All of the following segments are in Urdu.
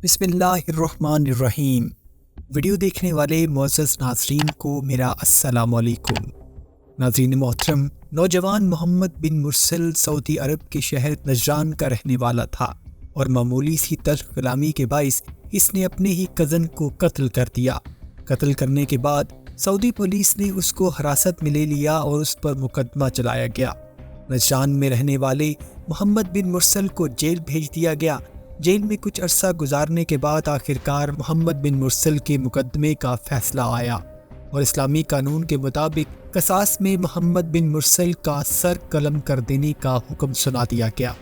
بسم اللہ الرحمن الرحیم۔ ویڈیو دیکھنے والے معزز ناظرین کو میرا السلام علیکم۔ ناظرین محترم، نوجوان محمد بن مرسل سعودی عرب کے شہر نجران کا رہنے والا تھا اور معمولی سی تلخ کلامی کے باعث اس نے اپنے ہی کزن کو قتل کر دیا۔ قتل کرنے کے بعد سعودی پولیس نے اس کو حراست میں لے لیا اور اس پر مقدمہ چلایا گیا۔ نجران میں رہنے والے محمد بن مرسل کو جیل بھیج دیا گیا۔ جیل میں کچھ عرصہ گزارنے کے بعد آخرکار محمد بن مرسل کے مقدمے کا فیصلہ آیا اور اسلامی قانون کے مطابق قصاص میں محمد بن مرسل کا سر قلم کر دینے کا حکم سنا دیا گیا۔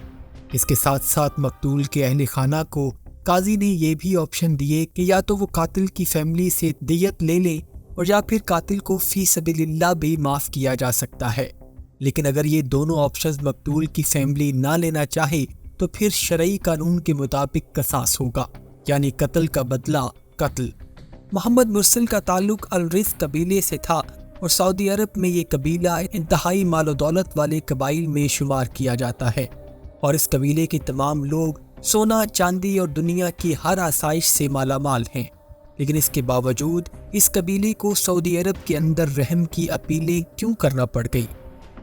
اس کے ساتھ ساتھ مقتول کے اہل خانہ کو قاضی نے یہ بھی آپشن دیے کہ یا تو وہ قاتل کی فیملی سے دیت لے لیں اور یا پھر قاتل کو فی سبیل اللہ بھی معاف کیا جا سکتا ہے، لیکن اگر یہ دونوں آپشنز مقتول کی فیملی نہ لینا چاہے تو پھر شرعی قانون کے مطابق قصاص ہوگا، یعنی قتل کا بدلہ قتل۔ محمد مرسل کا تعلق الرز قبیلے سے تھا اور سعودی عرب میں یہ قبیلہ انتہائی مال و دولت والے قبائل میں شمار کیا جاتا ہے اور اس قبیلے کے تمام لوگ سونا، چاندی اور دنیا کی ہر آسائش سے مالا مال ہیں، لیکن اس کے باوجود اس قبیلے کو سعودی عرب کے اندر رحم کی اپیلیں کیوں کرنا پڑ گئی؟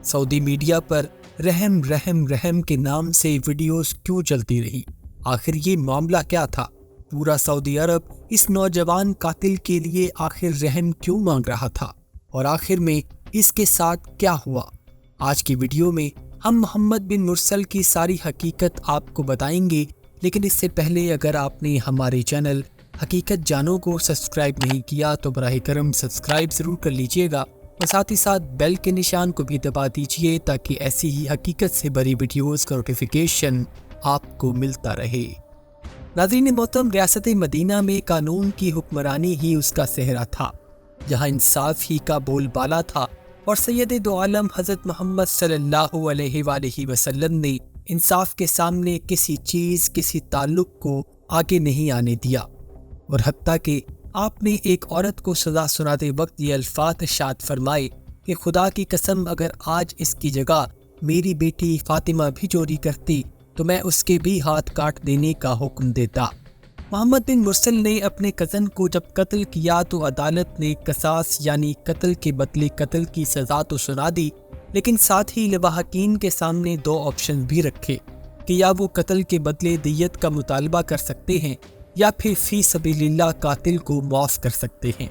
سعودی میڈیا پر رحم رحم رحم کے نام سے ویڈیوز کیوں چلتی رہی؟ آخر یہ معاملہ کیا تھا؟ پورا سعودی عرب اس نوجوان قاتل کے لیے آخر رحم کیوں مانگ رہا تھا اور آخر میں اس کے ساتھ کیا ہوا؟ آج کی ویڈیو میں ہم محمد بن مرسل کی ساری حقیقت آپ کو بتائیں گے، لیکن اس سے پہلے اگر آپ نے ہمارے چینل حقیقت جانو کو سبسکرائب نہیں کیا تو براہ کرم سبسکرائب ضرور کر لیجئے گا اور ساتھ ہی ساتھ بیل کے نشان کو بھی دبا دیجئے تاکہ ایسی ہی حقیقت سے بری ویڈیوز کا نوٹیفیکیشن آپ کو ملتا رہے۔ ناظرین محترم، ریاست مدینہ میں قانون کی حکمرانی ہی اس کا صحرا تھا، جہاں انصاف ہی کا بول بالا تھا اور سید دو عالم حضرت محمد صلی اللہ علیہ وآلہ وسلم نے انصاف کے سامنے کسی چیز، کسی تعلق کو آگے نہیں آنے دیا، اور حتیٰ کہ آپ نے ایک عورت کو سزا سناتے وقت یہ الفاظ ارشاد فرمائے کہ خدا کی قسم اگر آج اس کی جگہ میری بیٹی فاطمہ بھی چوری کرتی تو میں اس کے بھی ہاتھ کاٹ دینے کا حکم دیتا۔ محمد بن مرسل نے اپنے کزن کو جب قتل کیا تو عدالت نے قصاص یعنی قتل کے بدلے قتل کی سزا تو سنا دی، لیکن ساتھ ہی لواحقین کے سامنے دو آپشن بھی رکھے کہ یا وہ قتل کے بدلے دیت کا مطالبہ کر سکتے ہیں یا پھر فی سبیل اللہ قاتل کو معاف کر سکتے ہیں۔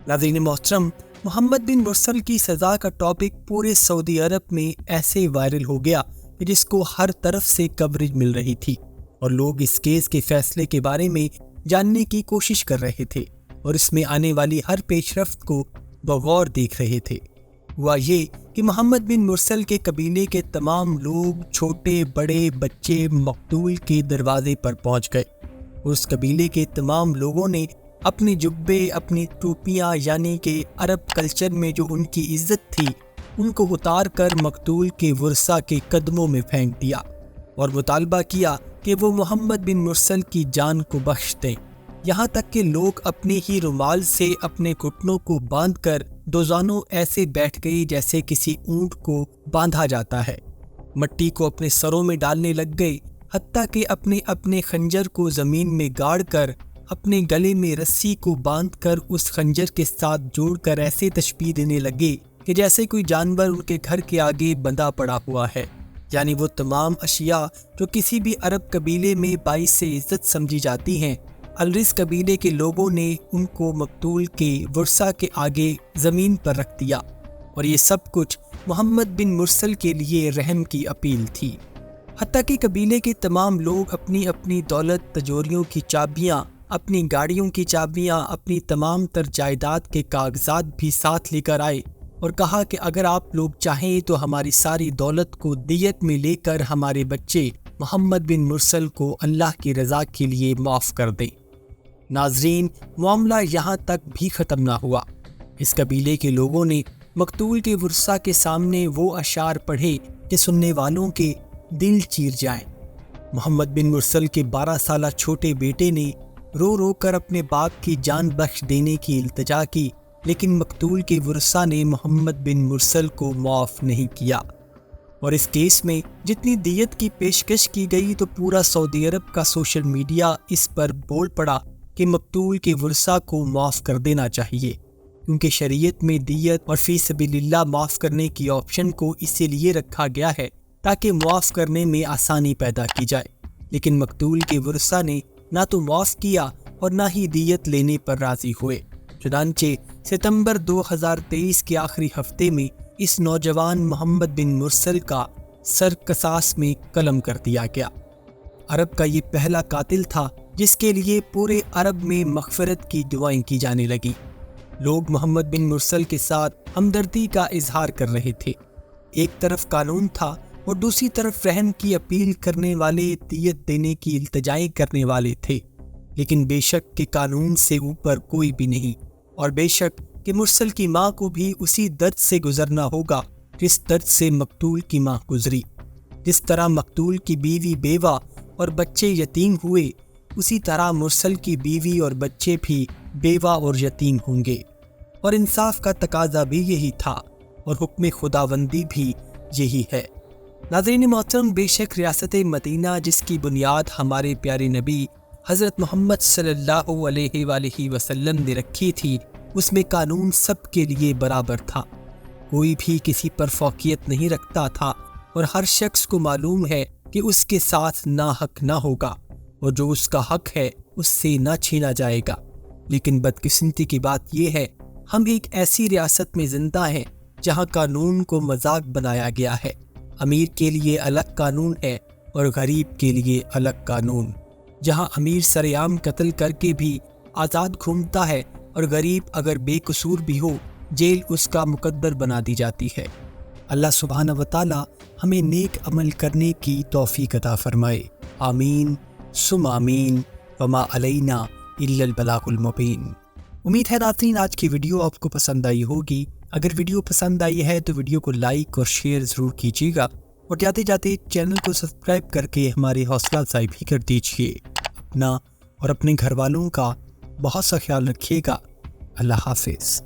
ناظرین محترم، محمد بن مرسل کی سزا کا ٹاپک پورے سعودی عرب میں ایسے وائرل ہو گیا کہ جس کو ہر طرف سے کوریج مل رہی تھی اور لوگ اس کیس کے فیصلے کے بارے میں جاننے کی کوشش کر رہے تھے اور اس میں آنے والی ہر پیش رفت کو بغور دیکھ رہے تھے۔ ہوا یہ کہ محمد بن مرسل کے قبیلے کے تمام لوگ، چھوٹے بڑے بچے، مقتول کے دروازے پر پہنچ گئے۔ اس قبیلے کے تمام لوگوں نے اپنے جبے، اپنی ٹوپیاں یعنی کہ عرب کلچر میں جو ان کی عزت تھی ان کو اتار کر مقتول کے ورثاء کے قدموں میں پھینک دیا اور مطالبہ کیا کہ وہ محمد بن مرسل کی جان کو بخش دیں۔ یہاں تک کہ لوگ اپنے ہی رومال سے اپنے گھٹنوں کو باندھ کر دوزانوں ایسے بیٹھ گئی جیسے کسی اونٹ کو باندھا جاتا ہے، مٹی کو اپنے سروں میں ڈالنے لگ گئے، حتیٰ کہ اپنے خنجر کو زمین میں گاڑ کر اپنے گلے میں رسی کو باندھ کر اس خنجر کے ساتھ جوڑ کر ایسے تشبیہ دینے لگے کہ جیسے کوئی جانور ان کے گھر کے آگے بندھا پڑا ہوا ہے، یعنی وہ تمام اشیاء جو کسی بھی عرب قبیلے میں باعث عزت سمجھی جاتی ہیں، الرز قبیلے کے لوگوں نے ان کو مقتول کے ورثاء کے آگے زمین پر رکھ دیا، اور یہ سب کچھ محمد بن مرسل کے لیے رحم کی اپیل تھی۔ حتیٰ کہ قبیلے کے تمام لوگ اپنی اپنی دولت، تجوریوں کی چابیاں، اپنی گاڑیوں کی چابیاں، اپنی تمام تر جائیداد کے کاغذات بھی ساتھ لے کر آئے اور کہا کہ اگر آپ لوگ چاہیں تو ہماری ساری دولت کو دیت میں لے کر ہمارے بچے محمد بن مرسل کو اللہ کی رضا کے لیے معاف کر دیں۔ ناظرین، معاملہ یہاں تک بھی ختم نہ ہوا۔ اس قبیلے کے لوگوں نے مقتول کے ورثاء کے سامنے وہ اشعار پڑھے کہ سننے والوں کے دل چیر جائیں۔ محمد بن مرسل کے 12 سالہ چھوٹے بیٹے نے رو رو کر اپنے باپ کی جان بخش دینے کی التجا کی، لیکن مقتول کے ورثاء نے محمد بن مرسل کو معاف نہیں کیا۔ اور اس کیس میں جتنی دیت کی پیشکش کی گئی تو پورا سعودی عرب کا سوشل میڈیا اس پر بول پڑا کہ مقتول کے ورثاء کو معاف کر دینا چاہیے، کیونکہ شریعت میں دیت اور فی سبیل اللہ معاف کرنے کی آپشن کو اسی لیے رکھا گیا ہے تاکہ معاف کرنے میں آسانی پیدا کی جائے، لیکن مقتول کے ورثاء نے نہ تو معاف کیا اور نہ ہی دیت لینے پر راضی ہوئے۔ چنانچہ ستمبر 2023 کے آخری ہفتے میں اس نوجوان محمد بن مرسل کا سر قصاص میں قلم کر دیا گیا۔ عرب کا یہ پہلا قاتل تھا جس کے لیے پورے عرب میں مغفرت کی دعائیں کی جانے لگی۔ لوگ محمد بن مرسل کے ساتھ ہمدردی کا اظہار کر رہے تھے۔ ایک طرف قانون تھا اور دوسری طرف رحم کی اپیل کرنے والے، دیت دینے کی التجائیں کرنے والے تھے، لیکن بے شک کہ قانون سے اوپر کوئی بھی نہیں، اور بے شک کہ مرسل کی ماں کو بھی اسی درد سے گزرنا ہوگا جس درد سے مقتول کی ماں گزری۔ جس طرح مقتول کی بیوی بیوہ اور بچے یتیم ہوئے، اسی طرح مرسل کی بیوی اور بچے بھی بیوہ اور یتیم ہوں گے، اور انصاف کا تقاضا بھی یہی تھا اور حکم خداوندی بھی یہی ہے۔ ناظرین محترم، بے شک ریاست مدینہ جس کی بنیاد ہمارے پیارے نبی حضرت محمد صلی اللہ علیہ وآلہ وسلم نے رکھی تھی، اس میں قانون سب کے لیے برابر تھا، کوئی بھی کسی پر فوقیت نہیں رکھتا تھا، اور ہر شخص کو معلوم ہے کہ اس کے ساتھ ناحق نہ ہوگا اور جو اس کا حق ہے اس سے نہ چھینا جائے گا۔ لیکن بدقسمتی کی بات یہ ہے، ہم ایک ایسی ریاست میں زندہ ہیں جہاں قانون کو مذاق بنایا گیا ہے۔ امیر کے لیے الگ قانون ہے اور غریب کے لیے الگ قانون، جہاں امیر سرعام قتل کر کے بھی آزاد گھومتا ہے اور غریب اگر بے قصور بھی ہو جیل اس کا مقدر بنا دی جاتی ہے۔ اللہ سبحانہ وتعالی ہمیں نیک عمل کرنے کی توفیق عطا فرمائے، آمین ثم آمین، وما علینا الا البلاغ المبین۔ امید ہے ناظرین آج کی ویڈیو آپ کو پسند آئی ہوگی۔ اگر ویڈیو پسند آئی ہے تو ویڈیو کو لائک اور شیئر ضرور کیجیے گا، اور جاتے جاتے چینل کو سبسکرائب کر کے ہماری حوصلہ افزائی بھی کر دیجیے۔ اپنا اور اپنے گھر والوں کا بہت سا خیال رکھیے گا۔ اللہ حافظ۔